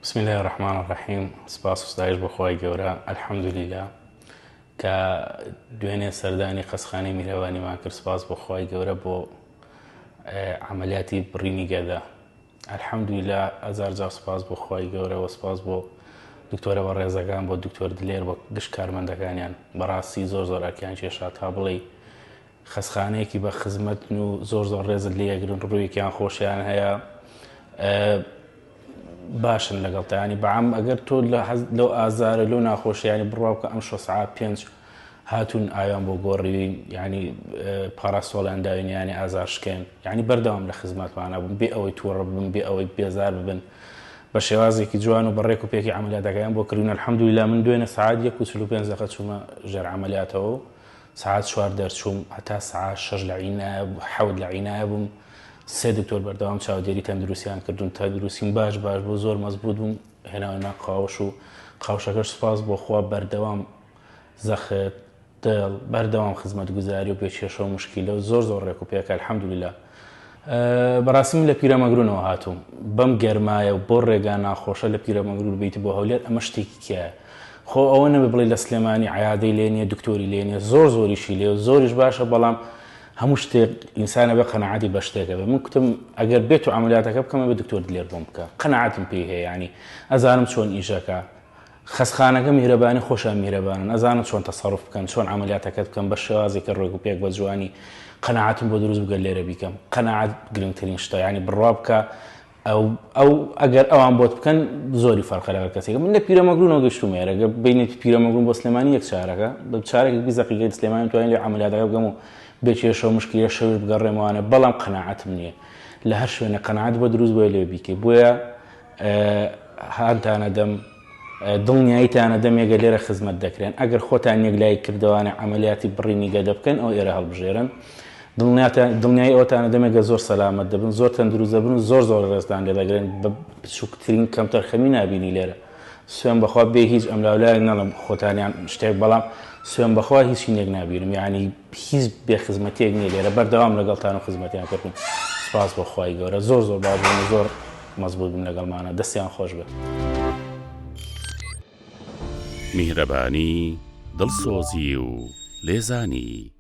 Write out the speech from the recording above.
بسم الله الرحمن الرحيم. سپاس و ستایش بۆ خۆی گەورە. الحەمدوللیلا کە دوێنێ سەردانی قەسخانەی میهرەبانیمان کرد. سپاس بۆ خۆی گەورە بۆ عملیاتی بڕینی گەدا. الحەمدوللیلا هەزار جار سپاس بۆ خۆی گەورە و سپاس بۆ دکتۆرە بە ڕێزەکان، بۆ دکتۆر دلێر، بۆ گشت کارمەندەکانیان. بەڕاستی زۆر ئەرکیان کێشا تا بڵێ خەسخانەیەکی بە خزمەتن و زۆر ڕێزت لێگرن، ڕوویەکیان خۆشیان هەیە، باشن لەگەڵتانی بەعام ئەگەر تۆ لەو ئازارە لەو ناخۆشیانی بڕاوکە ئەم 6 ساعات 5 هاتون ئاویان بۆ گۆڕیوین، یعنی پاراسۆڵیان داوین، یعنی ئازار شکێن، یعنی بەردەوام لە خزمەتمانە بوون، بێ ئەوەی تووڕە ببن، بێ ئەوەی بێزار ببن، بە شێوازێکی جوان و بەڕێک و پێکی عملیاتەکەیان بۆ کردوون. الحەمدوللیلا من دوێنێ ساعات 1:45 دقیقە چوومە ژێر عملیاتەوە، ساعات 4 دەرچووم، هەتا ساعات 6 لە عینایە بوو، 7 لە عینایە بووم. 3 دکتۆر بەردەوام چاودێری تەندروستیان کردوون، تەندروستیم باش بوو، زۆر مەزبوط بووم، هێناوە قاوەش و قاوشەکەش سپاس بۆ خوا بەردەوام زەخت دڵ بەردەوام خزمەتگوزاری و پێچێشە و مشکیلە و زۆر ڕێک و پێکە. الحەمدوللیلا بەڕاستی من لە پیرەمەگرونەوە هاتووم، بەم گەرمایە و بۆ ڕێگا ناخۆشە لە پیرەمەگرون بیت بۆ هەولێر. ئەمە شتێکی کێیە خۆ ئەوە نەبێ بڵێ لە سلێمانی عیادەی لێ نییە، دکتۆری لێ نییە، زۆریشی لێ و زۆریش باشە، بەڵام هەموو شتێک ئینسانە بە قەنەعەتی بە شتێکە بێ. من کوتم ئەگەر بێت و عملیاتەکە بکەمە بە دکتۆر دلێر بۆم بکە، قەنەعەتم پێی هەیە، یعنی ئەزانم چۆن ئیشەکە، خەسخانەکە میهرەبانی خۆشیان میهرەبانن، ئەزانم چۆن تەسەڕوف بکەن، چۆن عملیاتەکەت بکەن بە شێوازێکە ڕێک و پێک بە جوانی. قەنەعەتم بۆ دروست بگە لێرە بیکەم، قەنەعەت گرنگترین شتە، یعنی بڕوا بکە ئەو ئەگەر ئەوان بۆت بکەن زۆری فەرقە لەگەڵ کەسێکە. من لە پیرەمەگرونەوە گەشتومە، ئەگەر بینێت پیرەمەگرون بۆ سلێمانی یەک چارەکە، بە چارێکی 20 دقیقەی سلێمانی توانین لێ عملیاتەکە بگەم و بێکێشە و مشکلە شەوش بگەڕێمەوانە، بەڵام قەنەعەتم نییە لە هەر شوێنە قەنەعەت بۆ دروست بۆ لێ بیکەی. بۆیە هاانتانە دەم دڵنیاییتانە دەمێگە لێرە خزمەت دەکرێن. ئەگەر خۆتان یەکلای کردوانە عملیاتی بڕینی گەدە بکەن ئەو ئێرە هەڵبژێرن. دڵنیایی ئەوتانە دەمێگە زۆر سەلامەت دەبن، زۆر تەندروست دەبن و زۆر ڕێزدان لێ دەگرێن، بە بچووکترین کەمتەرخەمی نابینی لێرە. سوێن بەخوا بێ هیچ ئەملاولای نەڵم خۆتانیان شتێک، بەڵام سوێن بەخوا هیچی نێک نابینم، یعنی هیچ بێ خزمەتێک نییە لێرە، بەردەوام لەگەڵتان و خزمەتیان کردن. سپاس بۆ خۆی گەورە، زۆر باشبوون و زۆر مەزبوط بوون لەگەڵمانە، دەستیان خۆش بێت. میهرەبانی، دڵسۆزی و لێزانی.